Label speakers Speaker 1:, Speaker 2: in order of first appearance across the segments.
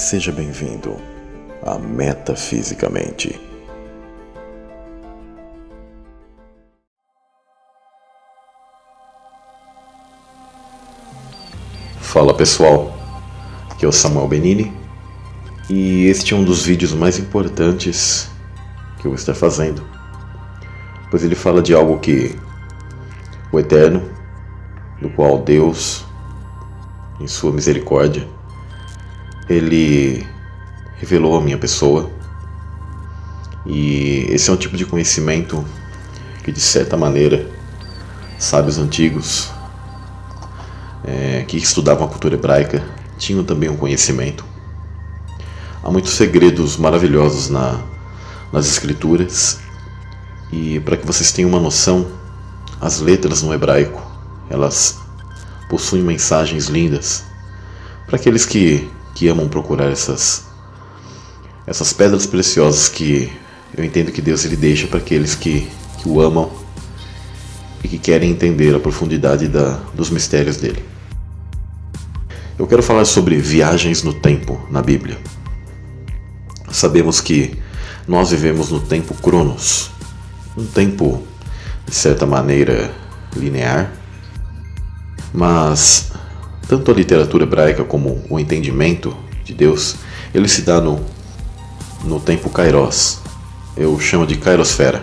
Speaker 1: Seja bem-vindo a Metafisicamente. Fala pessoal, aqui é o Samuel Benini e este é um dos vídeos mais importantes que eu vou estar fazendo, pois ele fala de algo que o Eterno, do qual Deus, em sua misericórdia, Ele revelou a minha pessoa, e esse é um tipo de conhecimento que, de certa maneira, sábios antigos que estudavam a cultura hebraica tinham também um conhecimento. Há muitos segredos maravilhosos nas escrituras, e para que vocês tenham uma noção, as letras no hebraico, elas possuem mensagens lindas para aqueles que amam procurar essas pedras preciosas que eu entendo que Deus ele deixa para aqueles que o amam e que querem entender a profundidade dos mistérios dele. Eu quero falar sobre viagens no tempo na Bíblia. Sabemos que nós vivemos no tempo Cronos, um tempo de certa maneira linear, mas tanto a literatura hebraica como o entendimento de Deus, ele se dá no tempo Kairos. Eu chamo de Kairosfera.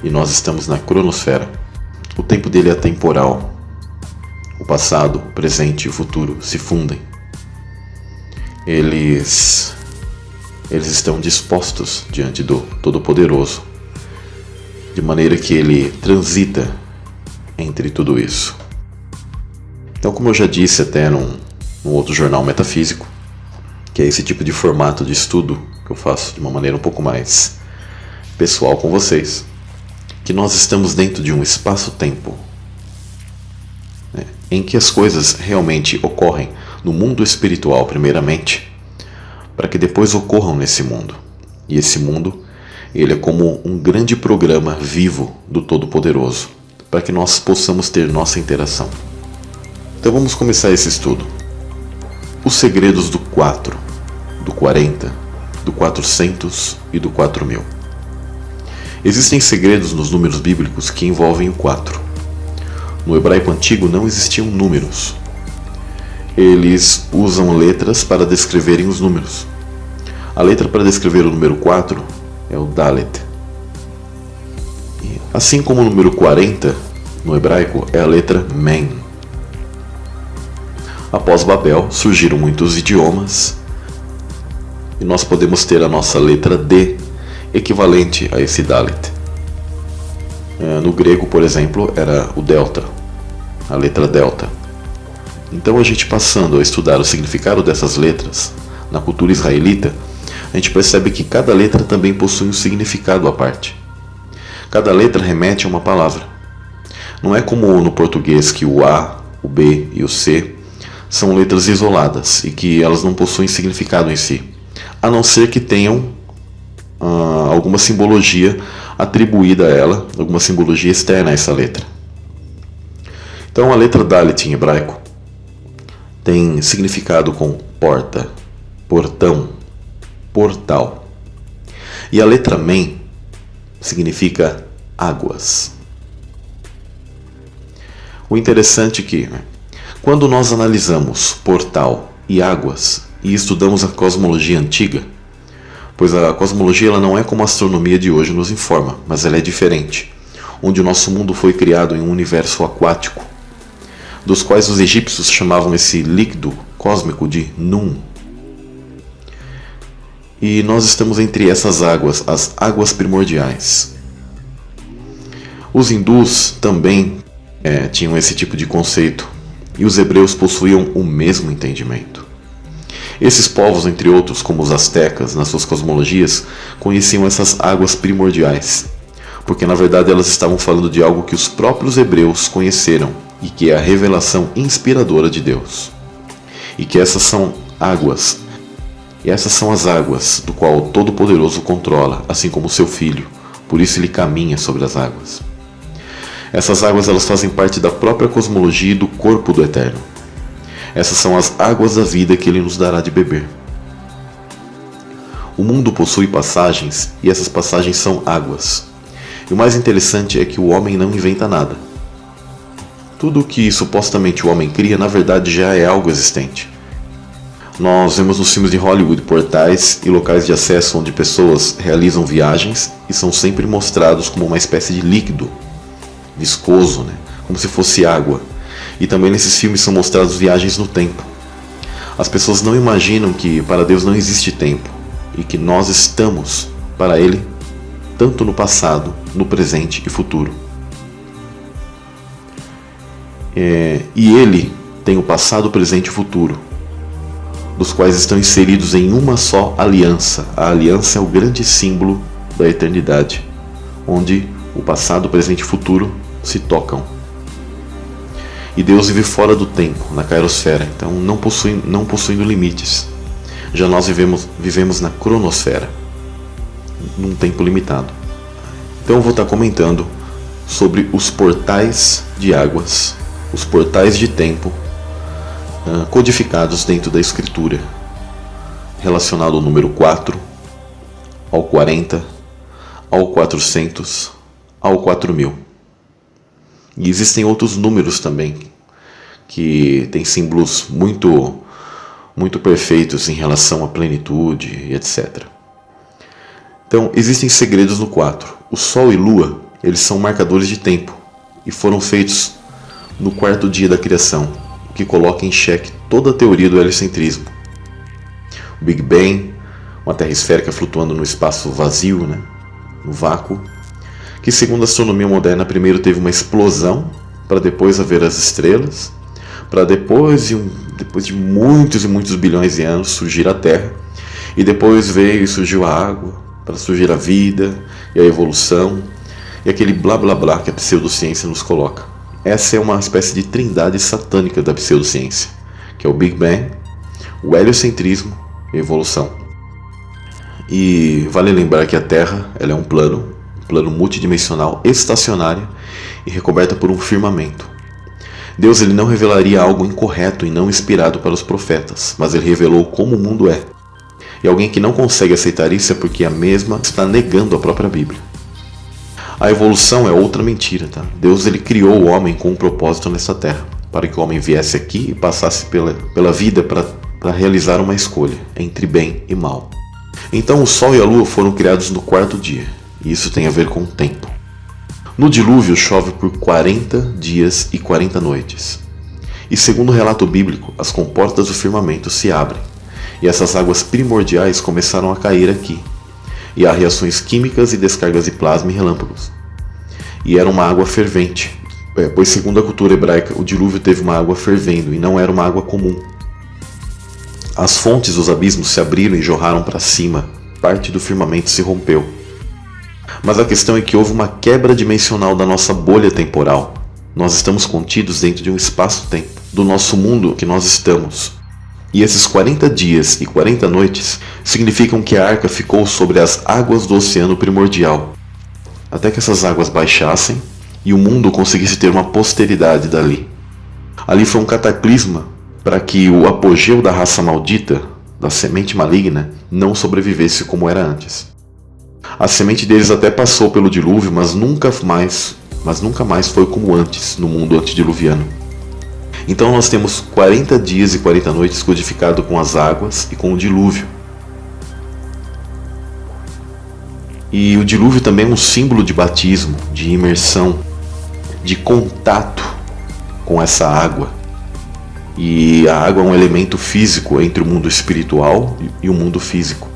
Speaker 1: E nós estamos na Cronosfera. O tempo dele é atemporal. O passado, o presente e o futuro se fundem. Eles estão dispostos diante do Todo-Poderoso, de maneira que ele transita entre tudo isso. Então, como eu já disse até num outro jornal metafísico, que é esse tipo de formato de estudo que eu faço de uma maneira um pouco mais pessoal com vocês, que nós estamos dentro de um espaço-tempo, né, em que as coisas realmente ocorrem no mundo espiritual primeiramente, para que depois ocorram nesse mundo. E esse mundo, ele é como um grande programa vivo do Todo-Poderoso, para que nós possamos ter nossa interação. Então vamos começar esse estudo. Os segredos do 4, do 40, do 400 e do 4000. Existem segredos nos números bíblicos que envolvem o 4. No hebraico antigo não existiam números. Eles usam letras para descreverem os números. A letra para descrever o número 4 é o Dalet. Assim como o número 40 no hebraico é a letra Men. Após Babel, surgiram muitos idiomas e nós podemos ter a nossa letra D equivalente a esse Dalet. No grego, por exemplo, era o delta, a letra delta. Então, a gente passando a estudar o significado dessas letras na cultura israelita, a gente percebe que cada letra também possui um significado à parte. Cada letra remete a uma palavra. Não é como no português que o A, o B e o C são letras isoladas e que elas não possuem significado em si, a não ser que tenham alguma simbologia atribuída a ela, alguma simbologia externa a essa letra. Então a letra Dalet em hebraico tem significado com porta, portão, portal. E a letra Men significa águas. O interessante é que, quando nós analisamos portal e águas e estudamos a cosmologia antiga, pois a cosmologia ela não é como a astronomia de hoje nos informa, mas ela é diferente, onde o nosso mundo foi criado em um universo aquático, dos quais os egípcios chamavam esse líquido cósmico de Nun. E nós estamos entre essas águas, as águas primordiais. Os hindus também tinham esse tipo de conceito, e os hebreus possuíam o mesmo entendimento. Esses povos, entre outros, como os astecas, nas suas cosmologias, conheciam essas águas primordiais, porque na verdade elas estavam falando de algo que os próprios hebreus conheceram, e que é a revelação inspiradora de Deus. E que essas são águas, e essas são as águas do qual o Todo-Poderoso controla, assim como o seu Filho, por isso ele caminha sobre as águas. Essas águas elas fazem parte da própria cosmologia e do corpo do Eterno. Essas são as águas da vida que ele nos dará de beber. O mundo possui passagens e essas passagens são águas. E o mais interessante é que o homem não inventa nada. Tudo o que supostamente o homem cria, na verdade, já é algo existente. Nós vemos nos filmes de Hollywood portais e locais de acesso onde pessoas realizam viagens e são sempre mostrados como uma espécie de líquido viscoso, né? Como se fosse água. E também nesses filmes são mostradas viagens no tempo. As pessoas não imaginam que para Deus não existe tempo e que nós estamos para Ele tanto no passado, no presente e futuro. E Ele tem o passado, o presente e o futuro, dos quais estão inseridos em uma só aliança. A aliança é o grande símbolo da eternidade, onde o passado, o presente e o futuro se tocam. E Deus vive fora do tempo, na cairosfera, então não possuindo limites. Já nós vivemos na cronosfera, num tempo limitado. Então eu vou estar comentando sobre os portais de águas, os portais de tempo, codificados dentro da Escritura, relacionado ao número 4, ao 40, ao 400, ao 4000. E existem outros números também, que têm símbolos muito perfeitos em relação à plenitude e etc. Então, existem segredos no 4. O Sol e Lua, eles são marcadores de tempo e foram feitos no 4º dia da criação, o que coloca em xeque toda a teoria do heliocentrismo. O Big Bang, uma terra esférica flutuando no espaço vazio, né, no vácuo, que segundo a astronomia moderna primeiro teve uma explosão para depois haver as estrelas, para depois de muitos e muitos bilhões de anos surgir a Terra, e depois veio e surgiu a água, para surgir a vida e a evolução, e aquele blá blá blá que a pseudociência nos coloca. Essa é uma espécie de trindade satânica da pseudociência, que é o Big Bang, o heliocentrismo e a evolução. E vale lembrar que a Terra ela é um plano multidimensional, estacionária e recoberta por um firmamento. Deus ele não revelaria algo incorreto e não inspirado para os profetas, mas ele revelou como o mundo é. E alguém que não consegue aceitar isso é porque a mesma está negando a própria Bíblia. A evolução é outra mentira, tá? Deus ele criou o homem com um propósito nessa terra, para que o homem viesse aqui e passasse pela vida para realizar uma escolha entre bem e mal. Então o Sol e a Lua foram criados no 4º dia, e isso tem a ver com o tempo. No dilúvio chove por 40 dias e 40 noites. E segundo o relato bíblico, as comportas do firmamento se abrem, e essas águas primordiais começaram a cair aqui. E há reações químicas e descargas de plasma e relâmpagos. E era uma água fervente, pois segundo a cultura hebraica, o dilúvio teve uma água fervendo e não era uma água comum. As fontes dos abismos se abriram e jorraram para cima, parte do firmamento se rompeu. Mas a questão é que houve uma quebra dimensional da nossa bolha temporal. Nós estamos contidos dentro de um espaço-tempo, do nosso mundo que nós estamos. E esses 40 dias e 40 noites significam que a arca ficou sobre as águas do oceano primordial, até que essas águas baixassem e o mundo conseguisse ter uma posteridade dali. Ali foi um cataclisma para que o apogeu da raça maldita, da semente maligna, não sobrevivesse como era antes. A semente deles até passou pelo dilúvio, mas nunca mais foi como antes no mundo antediluviano. Então nós temos 40 dias e 40 noites codificado com as águas e com o dilúvio. E o dilúvio também é um símbolo de batismo, de imersão, de contato com essa água. E a água é um elemento físico entre o mundo espiritual e o mundo físico.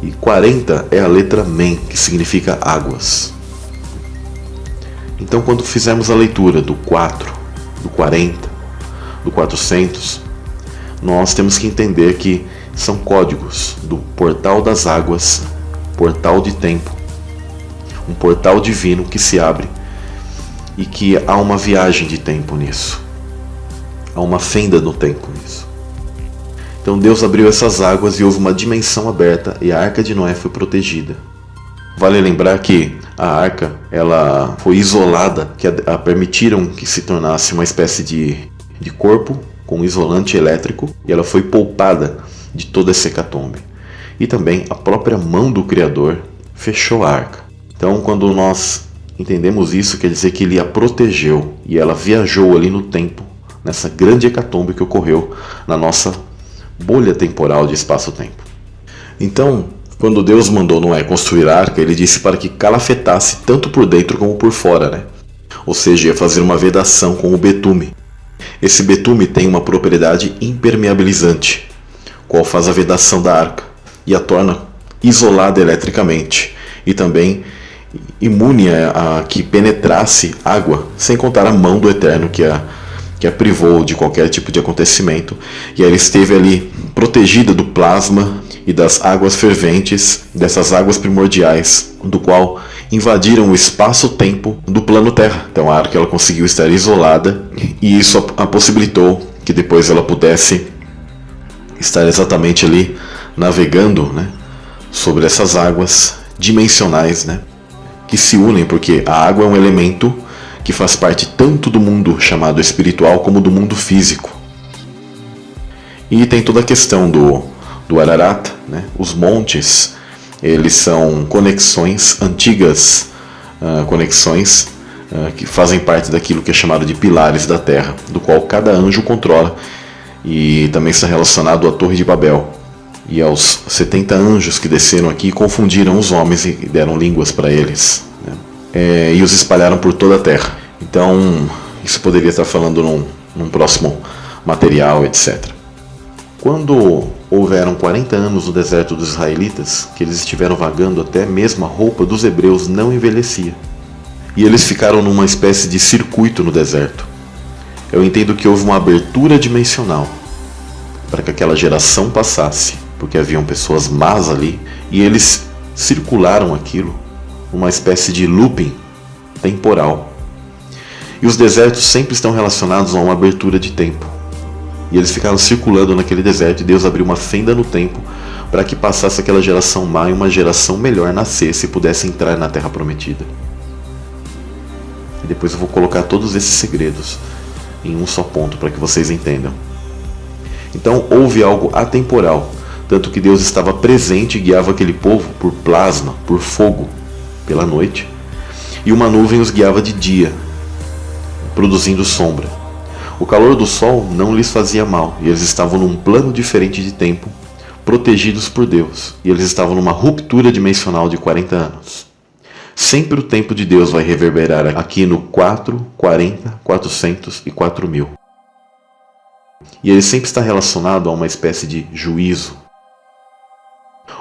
Speaker 1: E 40 é a letra Men, que significa águas. Então quando fizermos a leitura do 4, do 40, do 400, nós temos que entender que são códigos do portal das águas, portal de tempo, um portal divino que se abre e que há uma viagem de tempo nisso, há uma fenda no tempo nisso. Então Deus abriu essas águas e houve uma dimensão aberta e a Arca de Noé foi protegida. Vale lembrar que a arca ela foi isolada, que a permitiram que se tornasse uma espécie de corpo com isolante elétrico, e ela foi poupada de toda essa hecatombe. e também a própria mão do Criador fechou a arca. Então, quando nós entendemos isso, quer dizer que ele a protegeu e ela viajou ali no tempo, nessa grande hecatombe que ocorreu na nossa bolha temporal de espaço-tempo. Então, quando Deus mandou Noé construir a arca, ele disse para que calafetasse tanto por dentro como por fora, né? Ou seja, ia fazer uma vedação com o betume. Esse betume tem uma propriedade impermeabilizante, qual faz a vedação da arca e a torna isolada eletricamente e também imune a que penetrasse água, sem contar a mão do Eterno que a privou de qualquer tipo de acontecimento, e ela esteve ali protegida do plasma e das águas ferventes, dessas águas primordiais, do qual invadiram o espaço-tempo do plano Terra. Então a arca ela conseguiu estar isolada, e isso a possibilitou que depois ela pudesse estar exatamente ali navegando, né, sobre essas águas dimensionais, né, que se unem, porque a água é um elemento que faz parte tanto do mundo chamado espiritual como do mundo físico. E tem toda a questão do Ararat, né? Os montes, eles são conexões, antigas conexões que fazem parte daquilo que é chamado de pilares da Terra, do qual cada anjo controla, e também está relacionado à Torre de Babel e aos 70 anjos que desceram aqui e confundiram os homens e deram línguas para eles, né? E os espalharam por toda a Terra. Então, isso poderia estar falando num próximo material, etc. Quando houveram 40 anos no deserto dos israelitas, que eles estiveram vagando, até mesmo a roupa dos hebreus não envelhecia. E eles ficaram numa espécie de circuito no deserto. Eu entendo que houve uma abertura dimensional para que aquela geração passasse, porque haviam pessoas más ali, e eles circularam aquilo, uma espécie de looping temporal. E os desertos sempre estão relacionados a uma abertura de tempo. E eles ficaram circulando naquele deserto, e Deus abriu uma fenda no tempo para que passasse aquela geração má e uma geração melhor nascesse e pudesse entrar na Terra Prometida. E depois eu vou colocar todos esses segredos em um só ponto para que vocês entendam. Então houve algo atemporal, tanto que Deus estava presente e guiava aquele povo por plasma, por fogo, pela noite, e uma nuvem os guiava de dia, produzindo sombra. O calor do sol não lhes fazia mal, e eles estavam num plano diferente de tempo, protegidos por Deus, e eles estavam numa ruptura dimensional de 40 anos. Sempre o tempo de Deus vai reverberar aqui no 4, 40, 400 e 4000. E ele sempre está relacionado a uma espécie de juízo.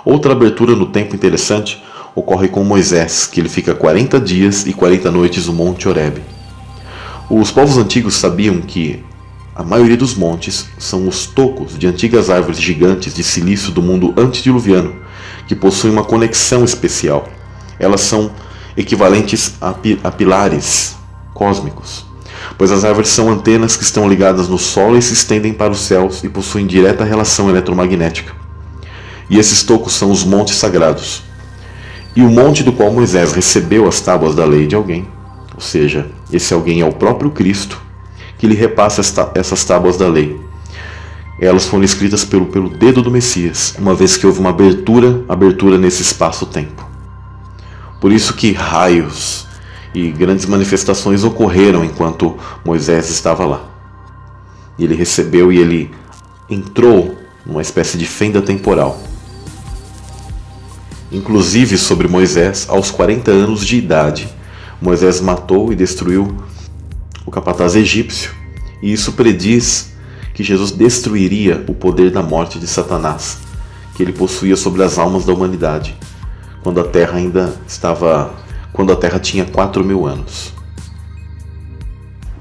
Speaker 1: Outra abertura no tempo interessante ocorre com Moisés, que ele fica 40 dias e 40 noites no Monte Horebe. Os povos antigos sabiam que a maioria dos montes são os tocos de antigas árvores gigantes de silício do mundo antediluviano, que possuem uma conexão especial. Elas são equivalentes a pilares cósmicos, pois as árvores são antenas que estão ligadas no solo e se estendem para os céus e possuem direta relação eletromagnética. E esses tocos são os montes sagrados. E o monte do qual Moisés recebeu as tábuas da lei de alguém, ou seja, esse alguém é o próprio Cristo, que lhe repassa essas tábuas da lei. Elas foram escritas pelo dedo do Messias, uma vez que houve uma abertura nesse espaço-tempo. Por isso que raios e grandes manifestações ocorreram enquanto Moisés estava lá. E ele recebeu e ele entrou numa espécie de fenda temporal. Inclusive sobre Moisés, aos 40 anos de idade, Moisés matou e destruiu o capataz egípcio, e isso prediz que Jesus destruiria o poder da morte de Satanás, que ele possuía sobre as almas da humanidade, quando a Terra tinha 4000 anos.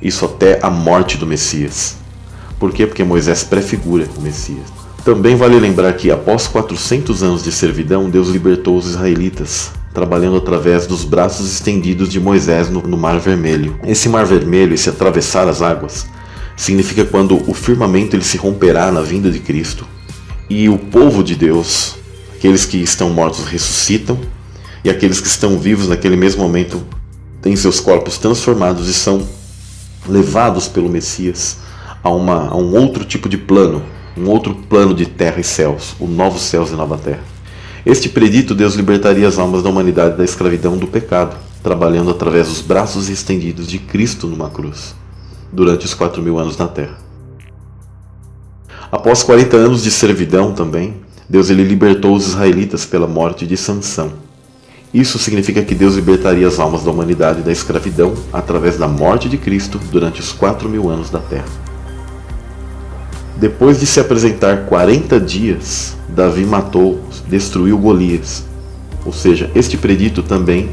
Speaker 1: Isso até a morte do Messias. Por quê? Porque Moisés prefigura o Messias. Também vale lembrar que após 400 anos de servidão, Deus libertou os israelitas, trabalhando através dos braços estendidos de Moisés no Mar Vermelho. Esse Mar Vermelho, esse atravessar as águas, significa quando o firmamento ele se romperá na vinda de Cristo, e o povo de Deus, aqueles que estão mortos ressuscitam, e aqueles que estão vivos naquele mesmo momento têm seus corpos transformados e são levados pelo Messias a um outro tipo de plano, um outro plano de terra e céus, o novo céus e nova terra. Este predito, Deus libertaria as almas da humanidade da escravidão do pecado, trabalhando através dos braços estendidos de Cristo numa cruz, durante os 4.000 anos na terra. Após 40 anos de servidão também, Deus ele libertou os israelitas pela morte de Sansão. Isso significa que Deus libertaria as almas da humanidade da escravidão através da morte de Cristo durante os 4.000 anos da terra. Depois de se apresentar 40 dias, Davi destruiu Golias. Ou seja, este predito também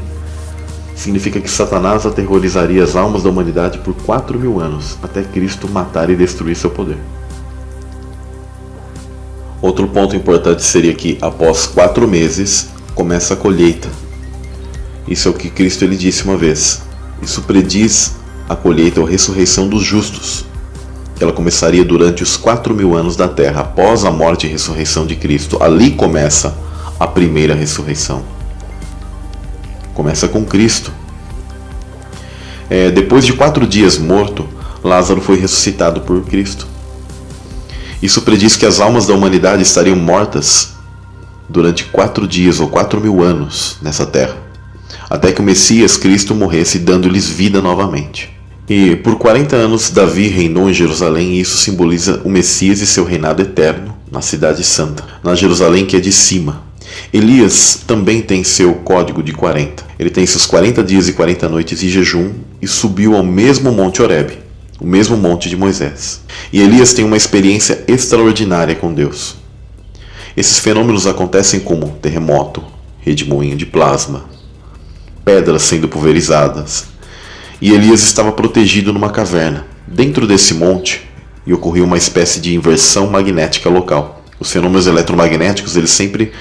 Speaker 1: significa que Satanás aterrorizaria as almas da humanidade por 4.000 anos, até Cristo matar e destruir seu poder. Outro ponto importante seria que, após 4 meses, começa a colheita. Isso é o que Cristo ele disse uma vez. Isso prediz a colheita ou a ressurreição dos justos, que ela começaria durante os 4.000 anos da terra, após a morte e ressurreição de Cristo. Ali começa a primeira ressurreição. Começa com Cristo. Depois de 4 dias morto, Lázaro foi ressuscitado por Cristo. Isso prediz que as almas da humanidade estariam mortas durante 4 dias ou 4.000 anos nessa terra, até que o Messias Cristo morresse, dando-lhes vida novamente. E por 40 anos Davi reinou em Jerusalém, e isso simboliza o Messias e seu reinado eterno na cidade santa, na Jerusalém que é de cima. Elias também tem seu código de 40. Ele tem seus 40 dias e 40 noites de jejum e subiu ao mesmo Monte Horebe, o mesmo monte de Moisés. E Elias tem uma experiência extraordinária com Deus. Esses fenômenos acontecem como terremoto, redemoinho de plasma, pedras sendo pulverizadas. E Elias estava protegido numa caverna, dentro desse monte, e ocorreu uma espécie de inversão magnética local. Os fenômenos eletromagnéticos eles sempre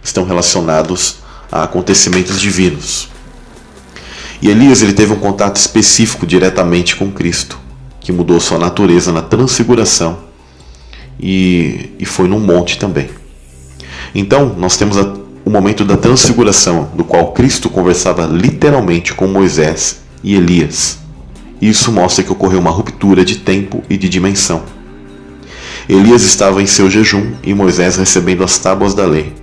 Speaker 1: estão relacionados a acontecimentos divinos. E Elias ele teve um contato específico diretamente com Cristo, que mudou sua natureza na transfiguração, e foi num monte também. Então, nós temos o momento da transfiguração, do qual Cristo conversava literalmente com Moisés e Elias. Isso mostra que ocorreu uma ruptura de tempo e de dimensão. Elias estava em seu jejum e Moisés recebendo as tábuas da lei.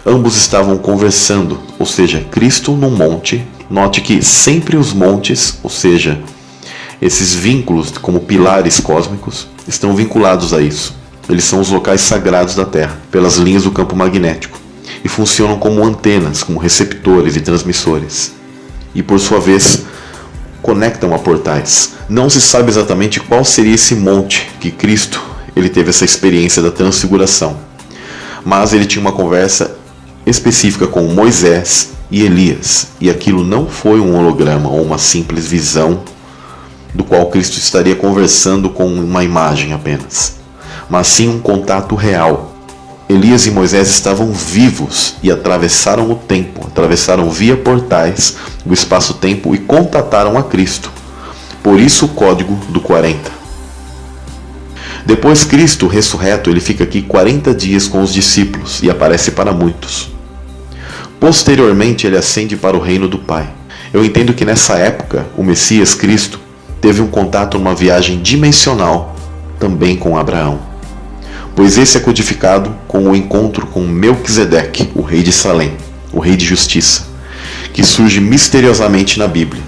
Speaker 1: Ambos estavam conversando, ou seja, Cristo num monte. Note que sempre os montes, ou seja, esses vínculos como pilares cósmicos, estão vinculados a isso. Eles são os locais sagrados da Terra, pelas linhas do campo magnético, e funcionam como antenas, como receptores e transmissores. E por sua vez, conectam a portais. Não se sabe exatamente qual seria esse monte que Cristo ele teve essa experiência da transfiguração, mas ele tinha uma conversa específica com Moisés e Elias, e aquilo não foi um holograma ou uma simples visão do qual Cristo estaria conversando com uma imagem apenas, mas sim um contato real. Elias e Moisés estavam vivos e atravessaram o tempo, atravessaram via portais o espaço-tempo e contataram a Cristo. Por isso o código do 40. Depois Cristo ressurreto, ele fica aqui 40 dias com os discípulos e aparece para muitos. Posteriormente ele ascende para o reino do Pai. Eu entendo que nessa época o Messias Cristo teve um contato numa viagem dimensional também com Abraão, pois esse é codificado com o encontro com Melquisedeque, o rei de Salém, o rei de justiça, que surge misteriosamente na Bíblia.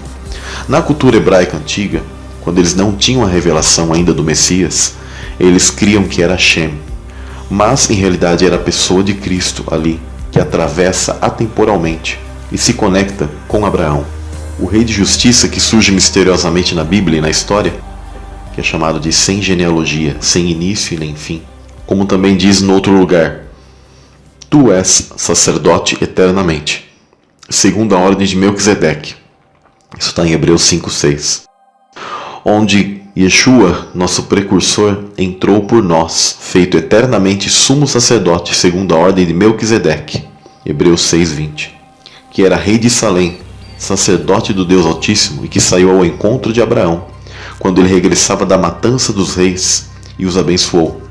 Speaker 1: Na cultura hebraica antiga, quando eles não tinham a revelação ainda do Messias, eles criam que era Shem, mas em realidade era a pessoa de Cristo ali, que atravessa atemporalmente e se conecta com Abraão. O rei de justiça que surge misteriosamente na Bíblia e na história, que é chamado de sem genealogia, sem início e nem fim, como também diz no outro lugar, tu és sacerdote eternamente, segundo a ordem de Melquisedeque. Isso está em Hebreus 5:6, onde Yeshua, nosso precursor, entrou por nós, feito eternamente sumo sacerdote, segundo a ordem de Melquisedeque, Hebreus 6:20, que era rei de Salém, sacerdote do Deus Altíssimo, e que saiu ao encontro de Abraão, quando ele regressava da matança dos reis, e os abençoou,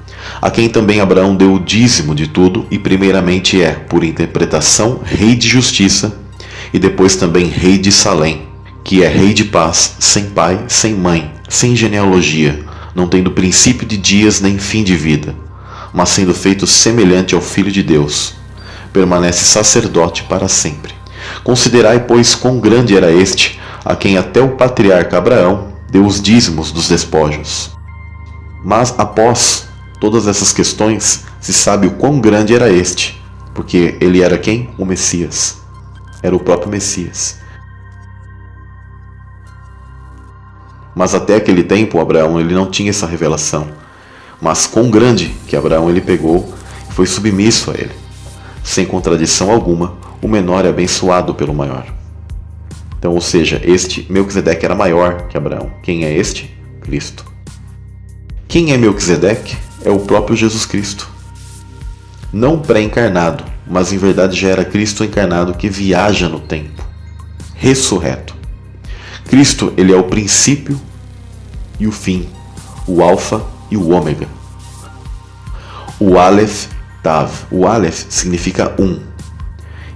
Speaker 1: a quem também Abraão deu o dízimo de tudo, e primeiramente é, por interpretação, rei de justiça, e depois também rei de Salém, que é rei de paz, sem pai, sem mãe, sem genealogia, não tendo princípio de dias nem fim de vida, mas sendo feito semelhante ao Filho de Deus, permanece sacerdote para sempre. Considerai, pois, quão grande era este, a quem até o patriarca Abraão deu os dízimos dos despojos. Mas após todas essas questões, se sabe o quão grande era este, porque ele era quem? O Messias. Era o próprio Messias. Mas até aquele tempo, Abraão ele não tinha essa revelação. Mas quão grande que Abraão ele pegou e foi submisso a ele. Sem contradição alguma, o menor é abençoado pelo maior. Então, ou seja, este Melquisedeque era maior que Abraão. Quem é este? Cristo. Quem é Melquisedeque? É o próprio Jesus Cristo. Não pré-encarnado, mas em verdade já era Cristo encarnado que viaja no tempo. Ressurreto. Cristo, ele é o princípio e o fim, o alfa e o ômega. O Aleph Tav. O Aleph significa um.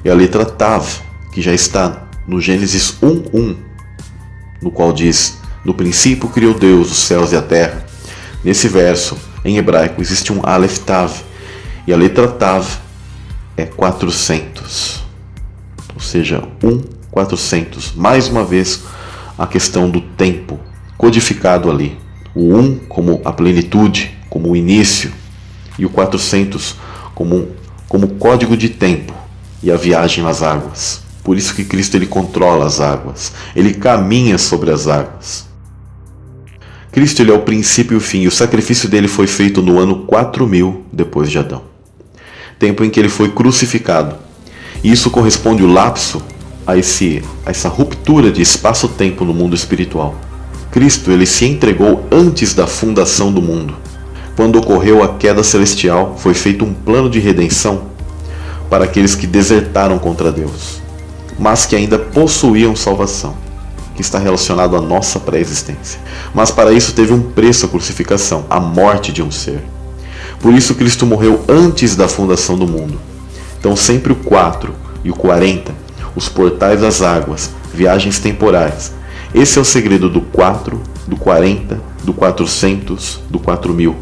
Speaker 1: E a letra Tav, que já está no Gênesis 1:1, no qual diz: no princípio criou Deus os céus e a terra. Nesse verso, em hebraico, existe um Aleph Tav, e a letra Tav é 400. Ou seja, 400. Mais uma vez, a questão do tempo codificado ali. O 1 como a plenitude, como o início, e o 400 como código de tempo e a viagem nas águas. Por isso que Cristo ele controla as águas, ele caminha sobre as águas. Cristo ele é o princípio e o fim, e o sacrifício dele foi feito no ano 4000 depois de Adão, tempo em que ele foi crucificado. E isso corresponde o lapso a essa ruptura de espaço-tempo no mundo espiritual. Cristo ele se entregou antes da fundação do mundo. Quando ocorreu a queda celestial, foi feito um plano de redenção para aqueles que desertaram contra Deus, mas que ainda possuíam salvação, que está relacionado à nossa pré-existência. Mas para isso teve um preço a crucificação, a morte de um ser. Por isso Cristo morreu antes da fundação do mundo. Então sempre o 4 e o 40, os portais das águas, viagens temporais. Esse é o segredo do 4, do 40, do 400, do 4000.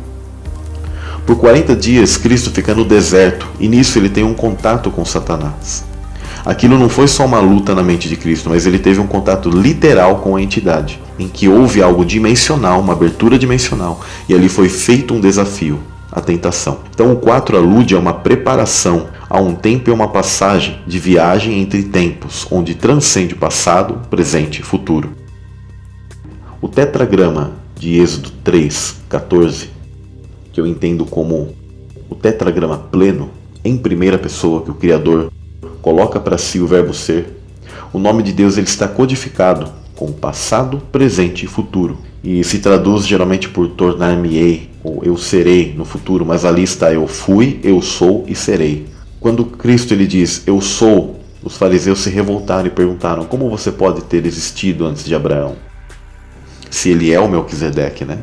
Speaker 1: Por 40 dias, Cristo fica no deserto, e nisso ele tem um contato com Satanás. Aquilo não foi só uma luta na mente de Cristo, mas ele teve um contato literal com a entidade, em que houve algo dimensional, uma abertura dimensional, e ali foi feito um desafio, a tentação. Então o 4 alude a uma preparação, a um tempo e uma passagem de viagem entre tempos, onde transcende o passado, presente e futuro. O tetragrama de Êxodo 3:14, que eu entendo como o tetragrama pleno, em primeira pessoa, que o Criador coloca para si o verbo ser, o nome de Deus ele está codificado com passado, presente e futuro. E se traduz geralmente por tornar-me-ei, ou eu serei no futuro, mas ali está eu fui, eu sou e serei. Quando Cristo ele diz eu sou, os fariseus se revoltaram e perguntaram: como você pode ter existido antes de Abraão? Se ele é o Melquisedeque, né?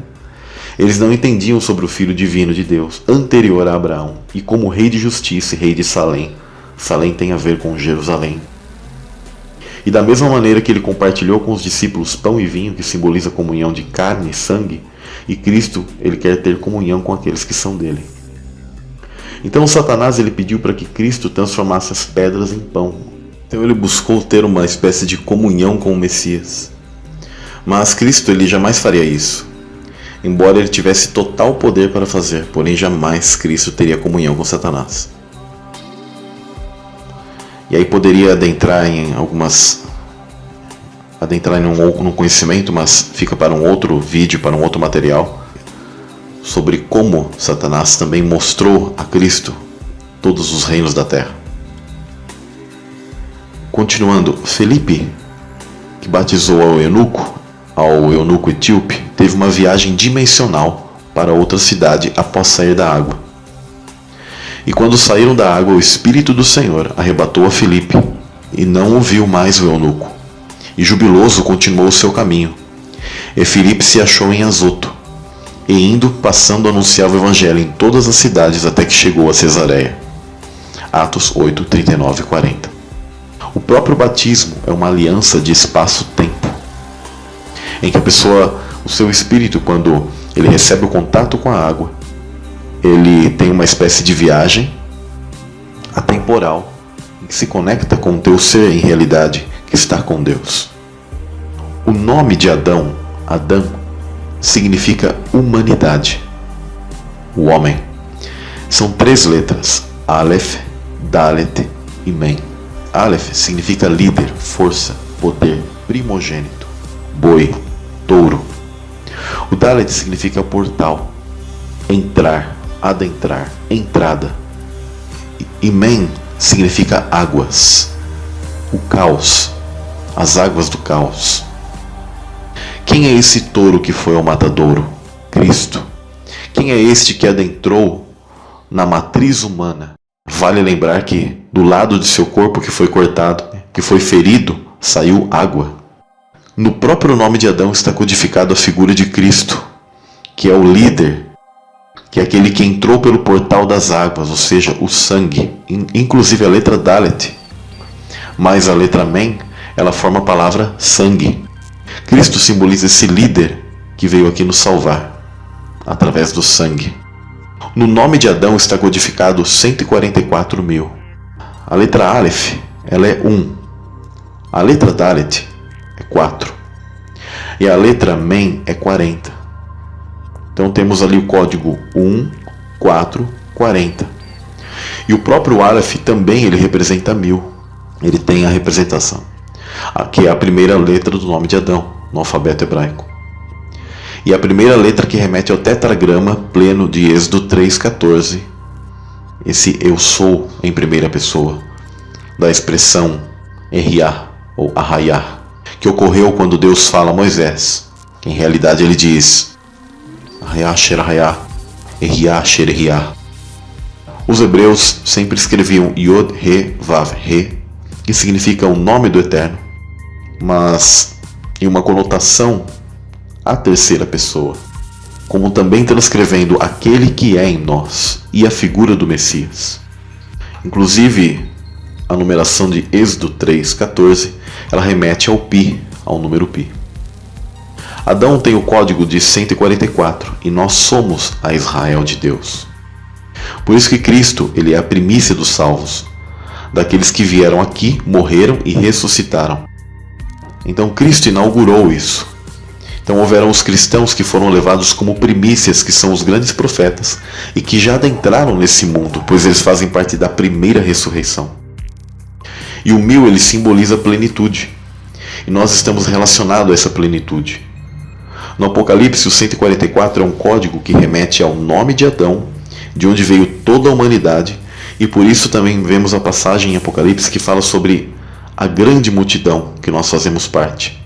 Speaker 1: Eles não entendiam sobre o Filho Divino de Deus, anterior a Abraão, e como rei de justiça e rei de Salém. Salém tem a ver com Jerusalém. E da mesma maneira que ele compartilhou com os discípulos pão e vinho, que simboliza a comunhão de carne e sangue, e Cristo ele quer ter comunhão com aqueles que são dele. Então Satanás ele pediu para que Cristo transformasse as pedras em pão. Então ele buscou ter uma espécie de comunhão com o Messias. Mas Cristo ele jamais faria isso. Embora ele tivesse total poder para fazer, porém jamais Cristo teria comunhão com Satanás. E aí poderia adentrar em num conhecimento, mas fica para um outro vídeo, para um outro material, sobre como Satanás também mostrou a Cristo todos os reinos da terra. Continuando, Felipe, que batizou ao eunuco etíope, teve uma viagem dimensional para outra cidade após sair da água. E quando saíram da água, o Espírito do Senhor arrebatou a Felipe, e não ouviu mais o eunuco. E jubiloso continuou o seu caminho. E Felipe se achou em Azoto, e indo, passando, anunciava o evangelho em todas as cidades até que chegou a Cesareia. Atos 8, 39 e 40. O próprio batismo é uma aliança de espaço-tempo, em que a pessoa, o seu espírito, quando ele recebe o contato com a água, ele tem uma espécie de viagem atemporal, que se conecta com o teu ser em realidade, que está com Deus. O nome de Adão, Adão, significa humanidade, o homem. São 3 letras, Aleph, Dalet e Mem. Aleph significa líder, força, poder, primogênito, boi, touro. O Dalet significa portal, entrar, adentrar, entrada. E Mem significa águas, o caos, as águas do caos. Quem é esse touro que foi ao matadouro? Cristo. Quem é este que adentrou na matriz humana? Vale lembrar que do lado de seu corpo que foi cortado, que foi ferido, saiu água. No próprio nome de Adão está codificado a figura de Cristo, que é o líder, que é aquele que entrou pelo portal das águas, ou seja, o sangue, inclusive a letra Dalet. Mas a letra Mem, ela forma a palavra sangue. Cristo simboliza esse líder que veio aqui nos salvar, através do sangue. No nome de Adão está codificado 144.000. A letra Aleph, ela é 1. A letra Dalet é 4. E a letra Mem é 40. Então temos ali o código 1, 4, 40. E o próprio Aleph também ele representa 1000. Ele tem a representação, que é a primeira letra do nome de Adão, no alfabeto hebraico. E a primeira letra que remete ao tetragrama pleno de Êxodo 3,14. Esse eu sou em primeira pessoa, da expressão Eriá ou Arraiá, que ocorreu quando Deus fala a Moisés. Em realidade ele diz Arraiá, Xerahaiá, Eriá, Xereriá. Os hebreus sempre escreviam Yod, Re, Vav, Re, que significa o nome do Eterno, mas em uma conotação à terceira pessoa, como também transcrevendo aquele que é em nós e a figura do Messias. Inclusive, a numeração de Êxodo 3,14, ela remete ao Pi, ao número Pi. Adão tem o código de 144 e nós somos a Israel de Deus. Por isso que Cristo ele é a primícia dos salvos, daqueles que vieram aqui, morreram e ressuscitaram. Então Cristo inaugurou isso. Então houveram os cristãos que foram levados como primícias, que são os grandes profetas, e que já adentraram nesse mundo, pois eles fazem parte da primeira ressurreição. E o 1000 ele simboliza a plenitude, e nós estamos relacionados a essa plenitude. No Apocalipse, o 144 é um código que remete ao nome de Adão, de onde veio toda a humanidade, e por isso também vemos a passagem em Apocalipse que fala sobre a grande multidão que nós fazemos parte.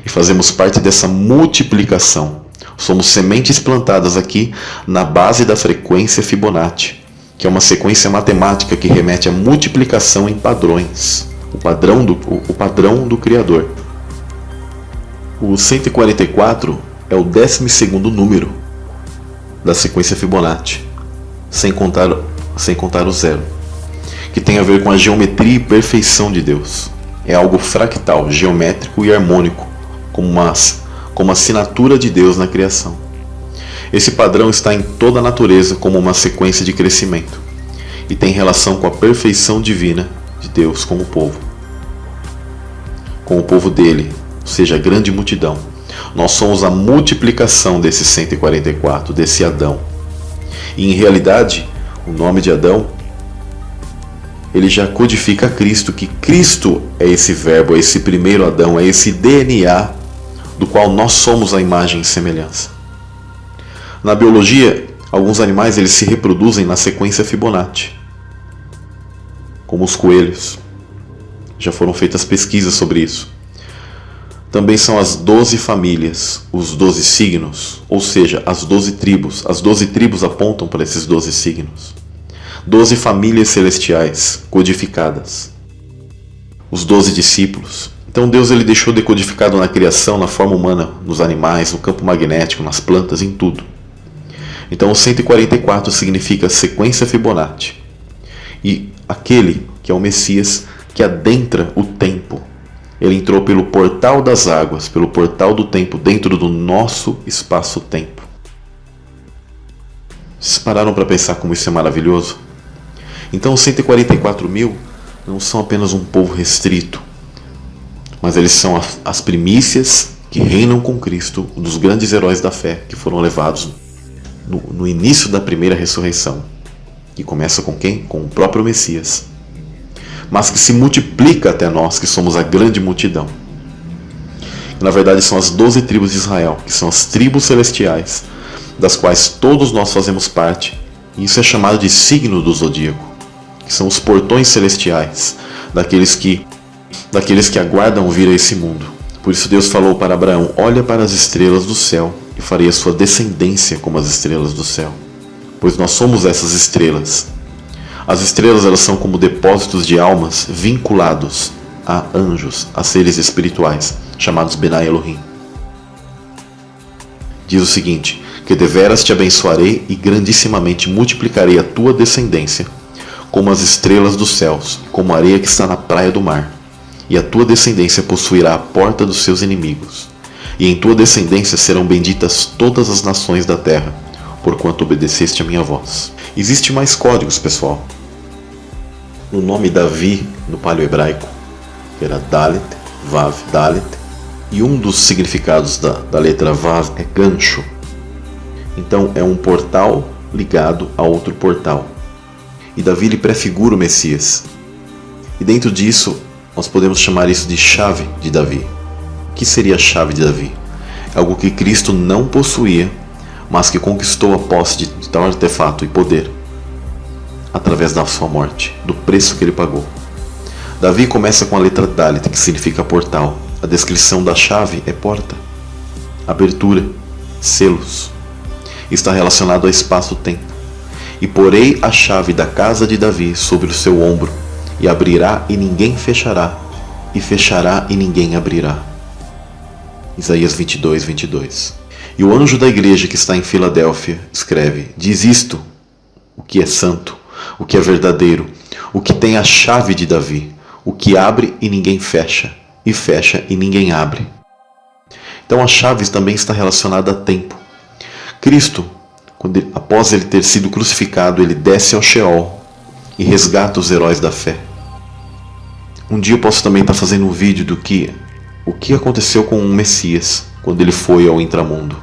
Speaker 1: E fazemos parte dessa multiplicação. Somos sementes plantadas aqui na base da frequência Fibonacci, que é uma sequência matemática que remete à multiplicação em padrões, o padrão do Criador. O 144 é o 12º número da sequência Fibonacci, sem contar o zero, que tem a ver com a geometria e perfeição de Deus. É algo fractal, geométrico e harmônico, como uma assinatura de Deus na criação. Esse padrão está em toda a natureza como uma sequência de crescimento e tem relação com a perfeição divina de Deus com o povo dele, ou seja, a grande multidão. Nós somos a multiplicação desse 144, desse Adão. E em realidade, o nome de Adão, ele já codifica Cristo, que Cristo é esse verbo, é esse primeiro Adão, é esse DNA do qual nós somos a imagem e semelhança. Na biologia, alguns animais eles se reproduzem na sequência Fibonacci, como os coelhos. Já foram feitas pesquisas sobre isso. Também são as 12 famílias, os 12 signos, ou seja, as 12 tribos. As 12 tribos apontam para esses 12 signos. 12 famílias celestiais codificadas. Os 12 discípulos. Então Deus ele deixou decodificado na criação, na forma humana, nos animais, no campo magnético, nas plantas, em tudo. Então o 144 significa sequência Fibonacci. E aquele que é o Messias que adentra o tempo. Ele entrou pelo portal das águas, pelo portal do tempo, dentro do nosso espaço-tempo. Vocês pararam para pensar como isso é maravilhoso? Então os 144 mil não são apenas um povo restrito, mas eles são as primícias que reinam com Cristo, dos grandes heróis da fé que foram levados no início da primeira ressurreição, que começa com quem? Com o próprio Messias, mas que se multiplica até nós, que somos a grande multidão. Na verdade são as 12 tribos de Israel, que são as tribos celestiais, das quais todos nós fazemos parte, e isso é chamado de signo do zodíaco, que são os portões celestiais, daqueles que aguardam vir a esse mundo. Por isso Deus falou para Abraão: olha para as estrelas do céu, e farei a sua descendência como as estrelas do céu. Pois nós somos essas estrelas. As estrelas, elas são como depósitos de almas vinculados a anjos, a seres espirituais, chamados Benai Elohim. Diz o seguinte: que deveras te abençoarei e grandissimamente multiplicarei a tua descendência, como as estrelas dos céus, como a areia que está na praia do mar. E a tua descendência possuirá a porta dos seus inimigos. E em tua descendência serão benditas todas as nações da terra, porquanto obedeceste a minha voz. Existe mais códigos, pessoal. No nome Davi, no paleo-hebraico, era Dalet, Vav, Dalet, e um dos significados da letra Vav é gancho. Então é um portal ligado a outro portal. E Davi lhe prefigura o Messias. E dentro disso, nós podemos chamar isso de chave de Davi. O que seria a chave de Davi? É algo que Cristo não possuía, mas que conquistou a posse de tal artefato e poder através da sua morte, do preço que ele pagou. Davi começa com a letra Dalet, que significa portal. A descrição da chave é porta, abertura, selos. Está relacionado ao espaço-tempo. E porei a chave da casa de Davi sobre o seu ombro, e abrirá e ninguém fechará, e fechará e ninguém abrirá. Isaías 22, 22. E o anjo da igreja que está em Filadélfia escreve: diz isto, o que é santo, o que é verdadeiro, o que tem a chave de Davi, o que abre e ninguém fecha, e fecha e ninguém abre. Então a chave também está relacionada a tempo. Cristo, após ele ter sido crucificado, ele desce ao Sheol e resgata os heróis da fé. Um dia eu posso também estar fazendo um vídeo do que o que aconteceu com o Messias quando ele foi ao intramundo.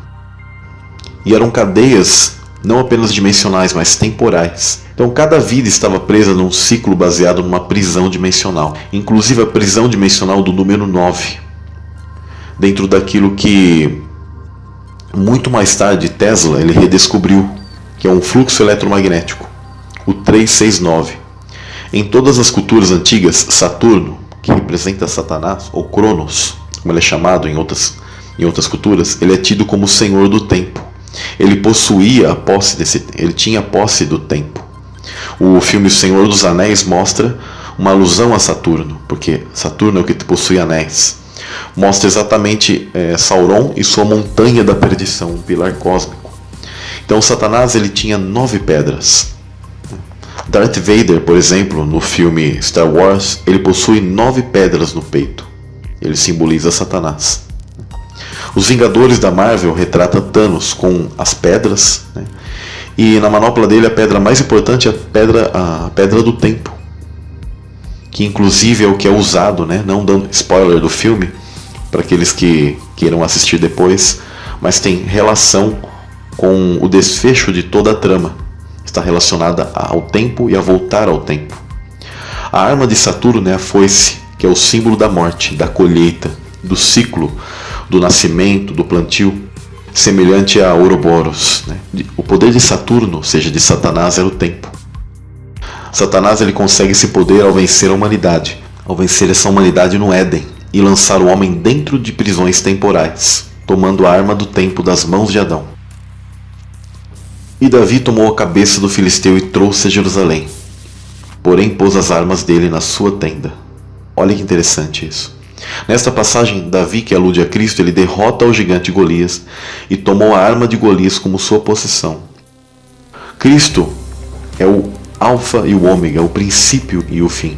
Speaker 1: E eram cadeias não apenas dimensionais, mas temporais. Então cada vida estava presa num ciclo baseado numa prisão dimensional. Inclusive a prisão dimensional do número 9. Dentro daquilo que muito mais tarde Tesla ele redescobriu, que é um fluxo eletromagnético, o 369. Em todas as culturas antigas, Saturno, que representa Satanás, ou Cronos, como ele é chamado em outras culturas, ele é tido como o senhor do tempo. Ele possuía a posse ele tinha a posse do tempo. O filme O Senhor dos Anéis mostra uma alusão a Saturno, porque Saturno é o que possui anéis. Mostra exatamente Sauron e sua montanha da perdição, um pilar cósmico. Então Satanás ele tinha 9 pedras. Darth Vader, por exemplo, no filme Star Wars, ele possui 9 pedras no peito. Ele simboliza Satanás. Os Vingadores da Marvel retratam Thanos com as pedras, né? E na manopla dele a pedra mais importante é a pedra do tempo, que inclusive é o que é usado, né? Não dando spoiler do filme para aqueles que queiram assistir depois, mas tem relação com o desfecho de toda a trama. Está relacionada ao tempo e a voltar ao tempo. A arma de Saturno é a foice, que é o símbolo da morte, da colheita, do ciclo, do nascimento, do plantio, semelhante a Ouroboros, né? O poder de Saturno, ou seja, de Satanás, era o tempo. Satanás ele consegue esse poder ao vencer a humanidade, ao vencer essa humanidade no Éden e lançar o homem dentro de prisões temporais, tomando a arma do tempo das mãos de Adão. E Davi tomou a cabeça do filisteu e trouxe a Jerusalém, porém pôs as armas dele na sua tenda. Olha que interessante isso. Nesta passagem, Davi, que alude a Cristo, ele derrota o gigante Golias e tomou a arma de Golias como sua possessão. Cristo é o alfa e o ômega, o princípio e o fim.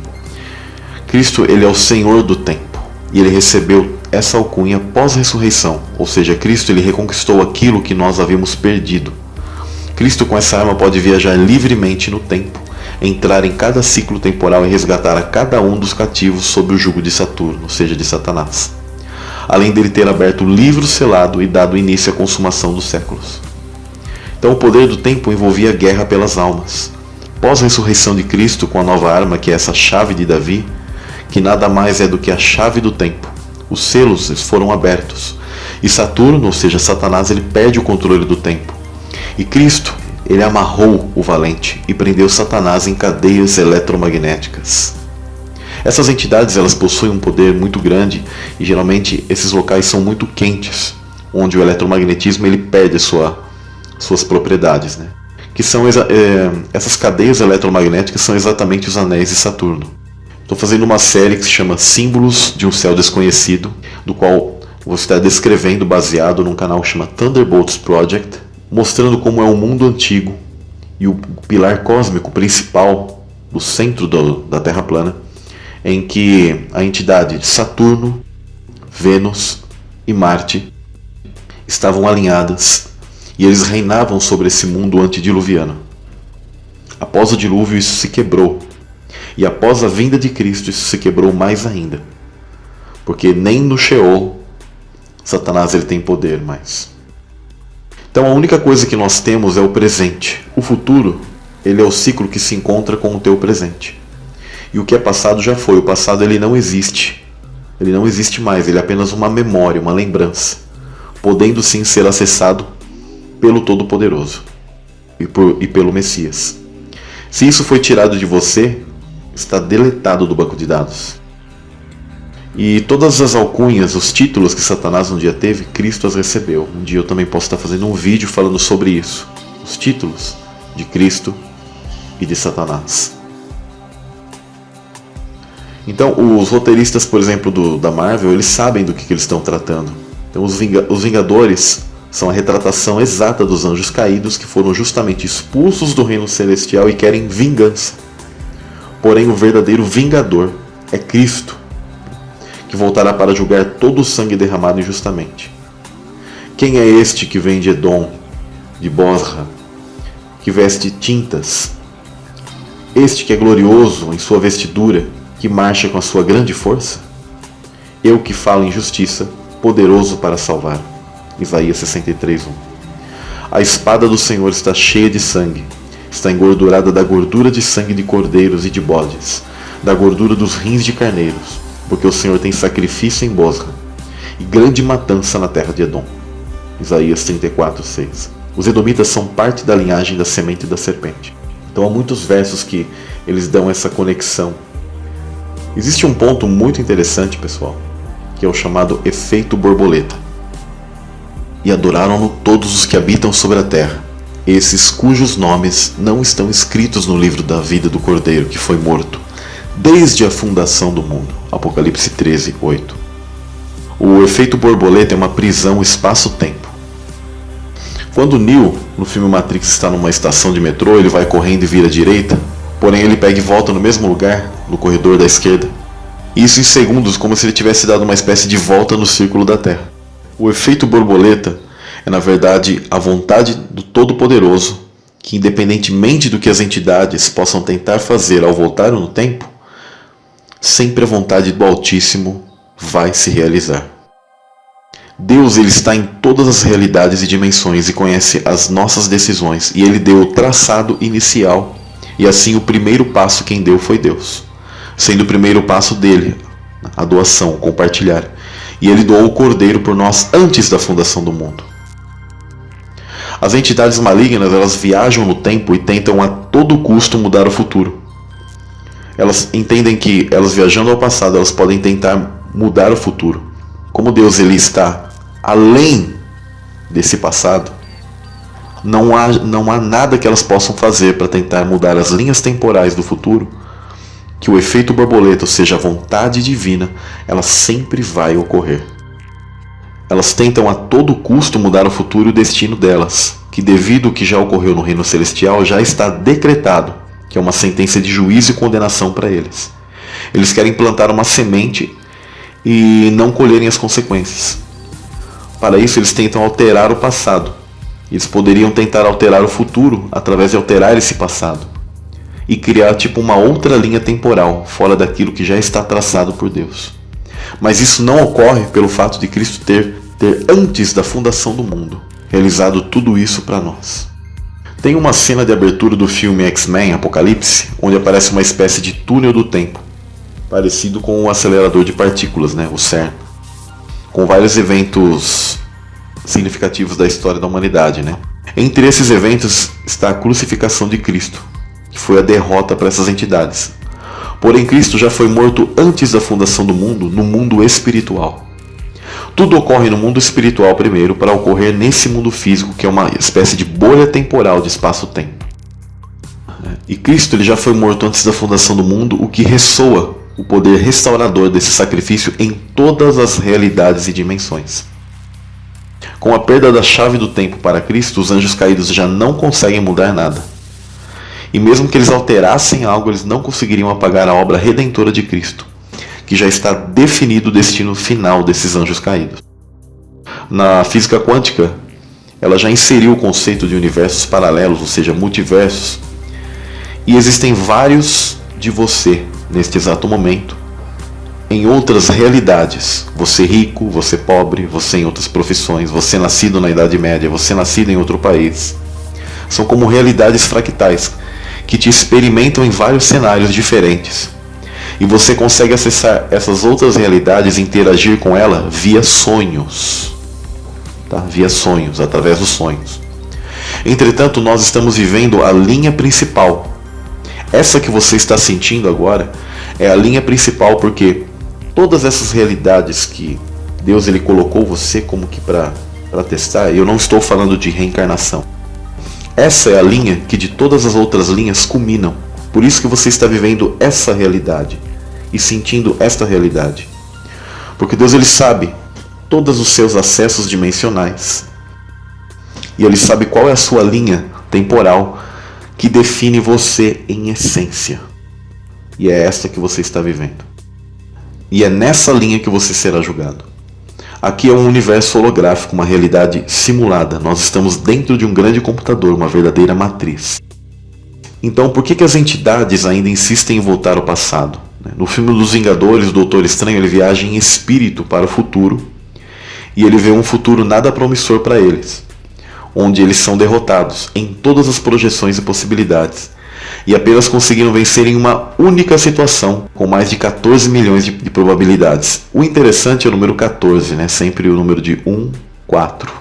Speaker 1: Cristo ele é o Senhor do tempo e ele recebeu essa alcunha pós-ressurreição, ou seja, Cristo ele reconquistou aquilo que nós havíamos perdido. Cristo com essa arma pode viajar livremente no tempo, entrar em cada ciclo temporal e resgatar a cada um dos cativos sob o jugo de Saturno, ou seja, de Satanás, além dele ter aberto o livro selado e dado início à consumação dos séculos. Então o poder do tempo envolvia a guerra pelas almas. Pós-ressurreição de Cristo, com a nova arma que é essa chave de Davi, que nada mais é do que a chave do tempo, os selos foram abertos, e Saturno, ou seja, Satanás, ele perde o controle do tempo. E Cristo, ele amarrou o valente e prendeu Satanás em cadeias eletromagnéticas. Essas entidades, elas possuem um poder muito grande e geralmente esses locais são muito quentes, onde o eletromagnetismo ele perde suas propriedades, né? Que são essas cadeias eletromagnéticas são exatamente os anéis de Saturno. Estou fazendo uma série que se chama Símbolos de um Céu Desconhecido, do qual vou estar descrevendo baseado num canal que chama Thunderbolts Project, mostrando como é o mundo antigo e o pilar cósmico principal do centro da Terra plana, em que a entidade de Saturno, Vênus e Marte estavam alinhadas e eles reinavam sobre esse mundo antediluviano. Após o dilúvio isso se quebrou, e após a vinda de Cristo isso se quebrou mais ainda, porque nem no Sheol Satanás ele tem poder mais. Então a única coisa que nós temos é o presente. O futuro, ele é o ciclo que se encontra com o teu presente. E o que é passado já foi. O passado ele não existe. Ele não existe mais. Ele é apenas uma memória, uma lembrança, podendo sim ser acessado pelo Todo-Poderoso e pelo Messias. Se isso foi tirado de você, está deletado do banco de dados. E todas as alcunhas, os títulos que Satanás um dia teve, Cristo as recebeu. Um dia eu também posso estar fazendo um vídeo falando sobre isso. Os títulos de Cristo e de Satanás. Então, os roteiristas, por exemplo, da Marvel, eles sabem do que eles estão tratando. Então, os Vingadores são a retratação exata dos anjos caídos que foram justamente expulsos do reino celestial e querem vingança. Porém, o verdadeiro vingador é Cristo, que voltará para julgar todo o sangue derramado injustamente. Quem é este que vem de Edom, de Bosra, que veste tintas? Este que é glorioso em sua vestidura, que marcha com a sua grande força? Eu que falo em justiça, poderoso para salvar. Isaías 63:1. A espada do Senhor está cheia de sangue, está engordurada da gordura de sangue de cordeiros e de bodes, da gordura dos rins de carneiros, porque o Senhor tem sacrifício em Bosra, e grande matança na terra de Edom. Isaías 34:6. Os edomitas são parte da linhagem da semente da serpente. Então há muitos versos que eles dão essa conexão. Existe um ponto muito interessante, pessoal, que é o chamado efeito borboleta. E adoraram-no todos os que habitam sobre a terra, esses cujos nomes não estão escritos no livro da vida do Cordeiro que foi morto, desde a fundação do mundo. Apocalipse 13:8. O efeito borboleta é uma prisão espaço-tempo. Quando Neo, no filme Matrix, está numa estação de metrô, ele vai correndo e vira à direita, porém ele pega e volta no mesmo lugar, no corredor da esquerda. Isso em segundos, como se ele tivesse dado uma espécie de volta no círculo da Terra. O efeito borboleta é, na verdade, a vontade do Todo-Poderoso, que independentemente do que as entidades possam tentar fazer ao voltar no tempo, sempre a vontade do Altíssimo vai se realizar. Deus ele está em todas as realidades e dimensões e conhece as nossas decisões, e ele deu o traçado inicial, e assim o primeiro passo quem deu foi Deus, sendo o primeiro passo dele, a doação, o compartilhar, e ele doou o Cordeiro por nós antes da fundação do mundo. As entidades malignas, elas viajam no tempo e tentam a todo custo mudar o futuro. Elas entendem que, elas viajando ao passado, elas podem tentar mudar o futuro. Como Deus ele está além desse passado, não há nada que elas possam fazer para tentar mudar as linhas temporais do futuro, que o efeito borboleta, ou seja, a vontade divina, ela sempre vai ocorrer. Elas tentam a todo custo mudar o futuro e o destino delas, que devido ao que já ocorreu no reino celestial, já está decretado, que é uma sentença de juízo e condenação para eles. Eles querem plantar uma semente e não colherem as consequências. Para isso eles tentam alterar o passado. Eles poderiam tentar alterar o futuro através de alterar esse passado. e criar tipo uma outra linha temporal, fora daquilo que já está traçado por Deus. Mas isso não ocorre pelo fato de Cristo ter antes da fundação do mundo, realizado tudo isso para nós. Tem uma cena de abertura do filme X-Men Apocalipse, onde aparece uma espécie de túnel do tempo, parecido com um acelerador de partículas, o CERN, com vários eventos significativos da história da humanidade. Entre esses eventos está a crucificação de Cristo, que foi a derrota para essas entidades. Porém, Cristo já foi morto antes da fundação do mundo, no mundo espiritual. Tudo ocorre no mundo espiritual primeiro, para ocorrer nesse mundo físico, que é uma espécie de bolha temporal de espaço-tempo. E Cristo ele já foi morto antes da fundação do mundo, o que ressoa o poder restaurador desse sacrifício em todas as realidades e dimensões. Com a perda da chave do tempo para Cristo, os anjos caídos já não conseguem mudar nada. E mesmo que eles alterassem algo, eles não conseguiriam apagar a obra redentora de Cristo, que já está definido o destino final desses anjos caídos. Na física quântica, ela já inseriu o conceito de universos paralelos, ou seja, multiversos, e existem vários de você neste exato momento, em outras realidades. Você rico, você pobre, você em outras profissões, você nascido na Idade Média, você nascido em outro país. São como realidades fractais que te experimentam em vários cenários diferentes. E você consegue acessar essas outras realidades e interagir com ela via sonhos. Via sonhos, através dos sonhos. Entretanto, nós estamos vivendo a linha principal. Essa que você está sentindo agora é a linha principal, porque todas essas realidades que Deus ele colocou você como que para testar, eu não estou falando de reencarnação. Essa é a linha que de todas as outras linhas culminam. Por isso que você está vivendo essa realidade e sentindo esta realidade. Porque Deus ele sabe todos os seus acessos dimensionais. E ele sabe qual é a sua linha temporal que define você em essência. E é essa que você está vivendo. E é nessa linha que você será julgado. Aqui é um universo holográfico, uma realidade simulada. Nós estamos dentro de um grande computador, uma verdadeira matriz. Então, por que as entidades ainda insistem em voltar ao passado? No filme dos Vingadores, o Doutor Estranho ele viaja em espírito para o futuro e ele vê um futuro nada promissor para eles, onde eles são derrotados em todas as projeções e possibilidades e apenas conseguiram vencer em uma única situação, com mais de 14 milhões de probabilidades. O interessante é o número 14, sempre o número de 1, 4.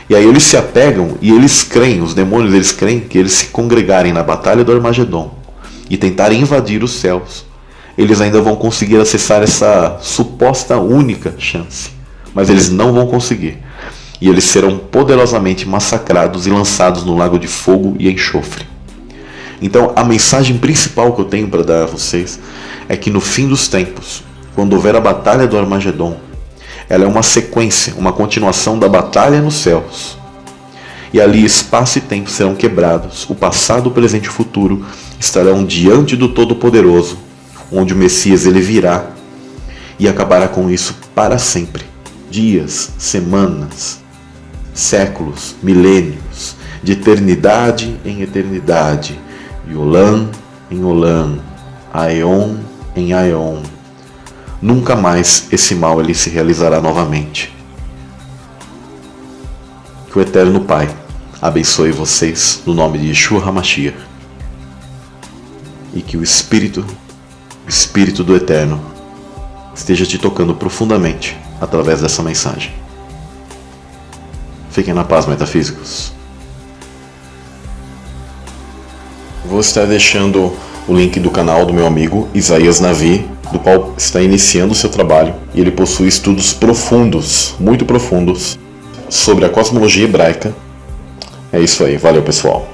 Speaker 1: E aí eles se apegam e eles creem, os demônios eles creem que eles se congregarem na Batalha do Armagedon e tentarem invadir os céus, eles ainda vão conseguir acessar essa suposta única chance. Mas eles não vão conseguir. E eles serão poderosamente massacrados e lançados no lago de fogo e enxofre. Então a mensagem principal que eu tenho para dar a vocês é que no fim dos tempos, quando houver a Batalha do Armagedon, ela é uma sequência, uma continuação da batalha nos céus. E ali espaço e tempo serão quebrados, o passado, o presente e o futuro estarão diante do Todo-Poderoso, onde o Messias ele virá e acabará com isso para sempre. Dias, semanas, séculos, milênios, de eternidade em eternidade, de Olam em Olam, Aeon em Aeon. Nunca mais esse mal ele se realizará novamente. Que o Eterno Pai abençoe vocês no nome de Yeshua HaMashiach. E que o Espírito do Eterno esteja te tocando profundamente através dessa mensagem. Fiquem na paz, metafísicos. Vou estar deixando o link do canal do meu amigo Isaías Navi, do qual está iniciando o seu trabalho, e ele possui estudos profundos, muito profundos, sobre a cosmologia hebraica. É isso aí, valeu pessoal.